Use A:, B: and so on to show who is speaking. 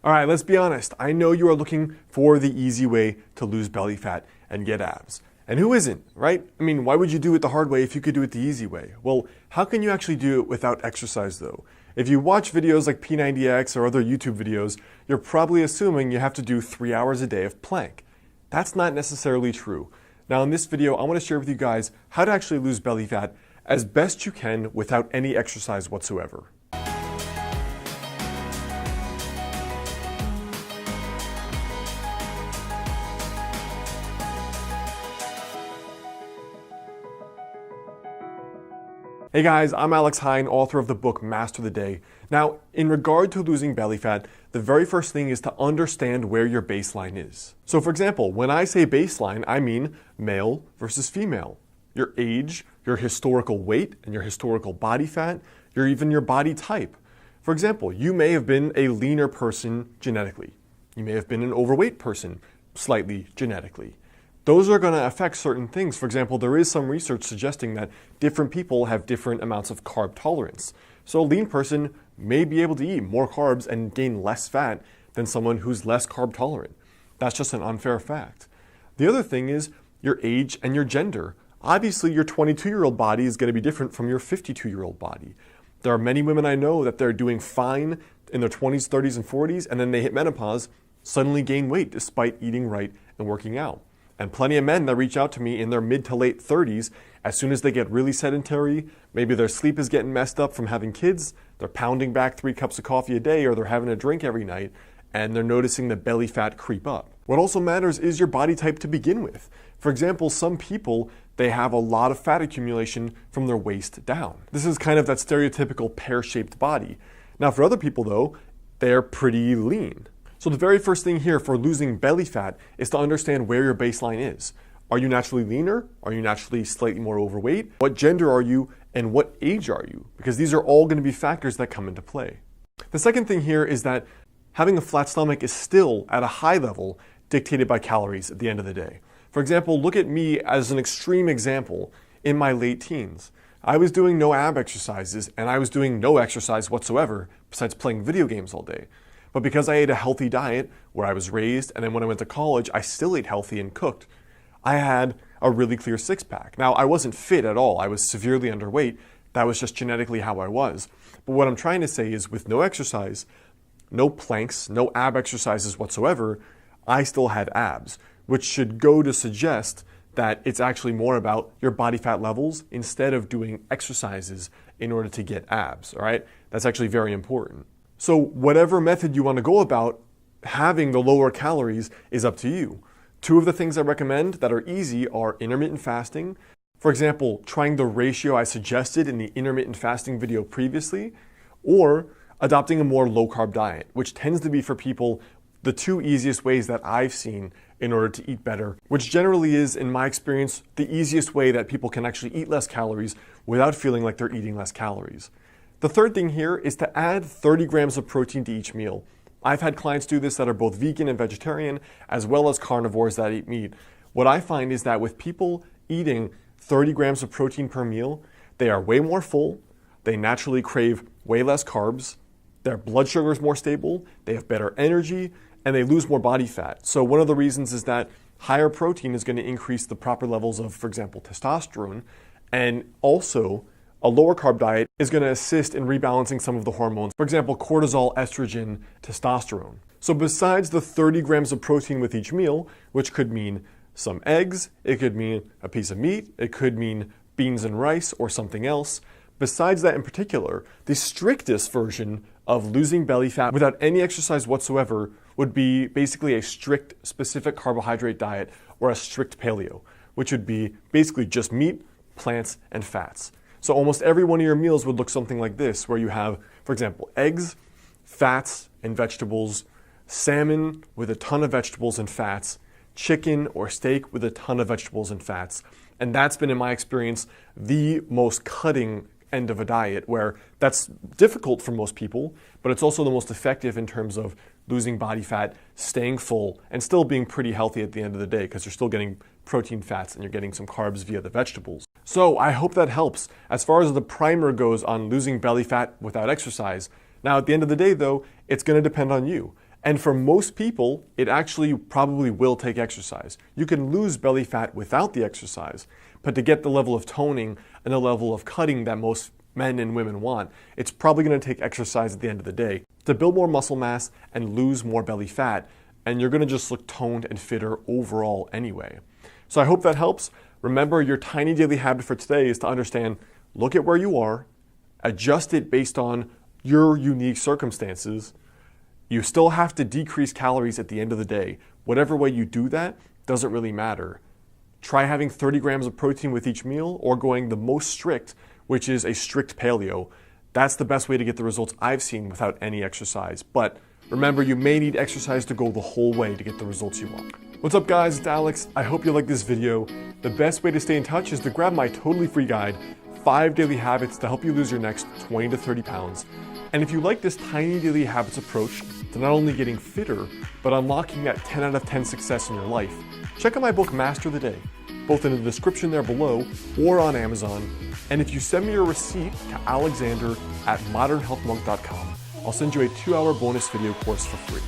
A: All right, let's be honest. I know you are looking for the easy way to lose belly fat and get abs. And who isn't, right? I mean, why would you do it the hard way if you could do it the easy way? Well, how can you actually do it without exercise though? If you watch videos like P90X or other YouTube videos, you're probably assuming you have to do 3 hours a day of plank. That's not necessarily true. Now in this video, I want to share with you guys how to actually lose belly fat as best you can without any exercise whatsoever. Hey guys, I'm Alex Hine, author of the book Master the Day. Now, in regard to losing belly fat, the very first thing is to understand where your baseline is. So for example, when I say baseline, I mean male versus female. Your age, your historical weight, and your historical body fat, even your body type. For example, you may have been a leaner person genetically. You may have been an overweight person slightly genetically. Those are going to affect certain things. For example, there is some research suggesting that different people have different amounts of carb tolerance. So a lean person may be able to eat more carbs and gain less fat than someone who's less carb tolerant. That's just an unfair fact. The other thing is your age and your gender. Obviously, your 22-year-old body is going to be different from your 52-year-old body. There are many women I know that they're doing fine in their 20s, 30s, and 40s, and then they hit menopause, suddenly gain weight despite eating right and working out. And plenty of men that reach out to me in their mid to late 30s, as soon as they get really sedentary, maybe their sleep is getting messed up from having kids, they're pounding back 3 cups of coffee a day, or they're having a drink every night, and they're noticing the belly fat creep up. What also matters is your body type to begin with. For example, some people, they have a lot of fat accumulation from their waist down. This is kind of that stereotypical pear-shaped body. Now for other people though, they're pretty lean. So the very first thing here for losing belly fat is to understand where your baseline is. Are you naturally leaner? Are you naturally slightly more overweight? What gender are you and what age are you? Because these are all going to be factors that come into play. The second thing here is that having a flat stomach is still at a high level dictated by calories at the end of the day. For example, look at me as an extreme example in my late teens. I was doing no ab exercises and I was doing no exercise whatsoever besides playing video games all day. But because I ate a healthy diet where I was raised, and then when I went to college, I still ate healthy and cooked, I had a really clear six-pack. Now, I wasn't fit at all. I was severely underweight. That was just genetically how I was. But what I'm trying to say is with no exercise, no planks, no ab exercises whatsoever, I still had abs, which should go to suggest that it's actually more about your body fat levels instead of doing exercises in order to get abs, all right? That's actually very important. So whatever method you want to go about, having the lower calories is up to you. 2 of the things I recommend that are easy are intermittent fasting. For example, trying the ratio I suggested in the intermittent fasting video previously, or adopting a more low-carb diet, which tends to be for people the 2 easiest ways that I've seen in order to eat better, which generally is, in my experience, the easiest way that people can actually eat less calories without feeling like they're eating less calories. The third thing here is to add 30 grams of protein to each meal. I've had clients do this that are both vegan and vegetarian, as well as carnivores that eat meat. What I find is that with people eating 30 grams of protein per meal, they are way more full, they naturally crave way less carbs, their blood sugar is more stable, they have better energy, and they lose more body fat. So one of the reasons is that higher protein is going to increase the proper levels of, for example, testosterone, and also a lower carb diet is going to assist in rebalancing some of the hormones. For example, cortisol, estrogen, testosterone. So besides the 30 grams of protein with each meal, which could mean some eggs, it could mean a piece of meat, it could mean beans and rice or something else. Besides that in particular, the strictest version of losing belly fat without any exercise whatsoever would be basically a strict specific carbohydrate diet or a strict paleo, which would be basically just meat, plants, and fats. So almost every one of your meals would look something like this, where you have, for example, eggs, fats, and vegetables, salmon with a ton of vegetables and fats, chicken or steak with a ton of vegetables and fats. And that's been, in my experience, the most cutting end of a diet, where that's difficult for most people, but it's also the most effective in terms of losing body fat, staying full, and still being pretty healthy at the end of the day, because you're still getting protein, fats, and you're getting some carbs via the vegetables. So I hope that helps as far as the primer goes on losing belly fat without exercise. Now at the end of the day though, it's going to depend on you. And for most people, it actually probably will take exercise. You can lose belly fat without the exercise, but to get the level of toning and the level of cutting that most men and women want, it's probably going to take exercise at the end of the day to build more muscle mass and lose more belly fat, and you're going to just look toned and fitter overall anyway. So I hope that helps. Remember, your tiny daily habit for today is to understand, look at where you are, adjust it based on your unique circumstances. You still have to decrease calories at the end of the day. Whatever way you do that doesn't really matter. Try having 30 grams of protein with each meal, or going the most strict, which is a strict paleo. That's the best way to get the results I've seen without any exercise. But remember, you may need exercise to go the whole way to get the results you want. What's up guys, it's Alex. I hope you like this video. The best way to stay in touch is to grab my totally free guide, 5 daily habits to help you lose your next 20 to 30 pounds. And if you like this tiny daily habits approach to not only getting fitter, but unlocking that 10 out of 10 success in your life, check out my book, Master the Day, both in the description there below or on Amazon. And if you send me your receipt to alexander@modernhealthmonk.com, I'll send you a 2-hour bonus video course for free.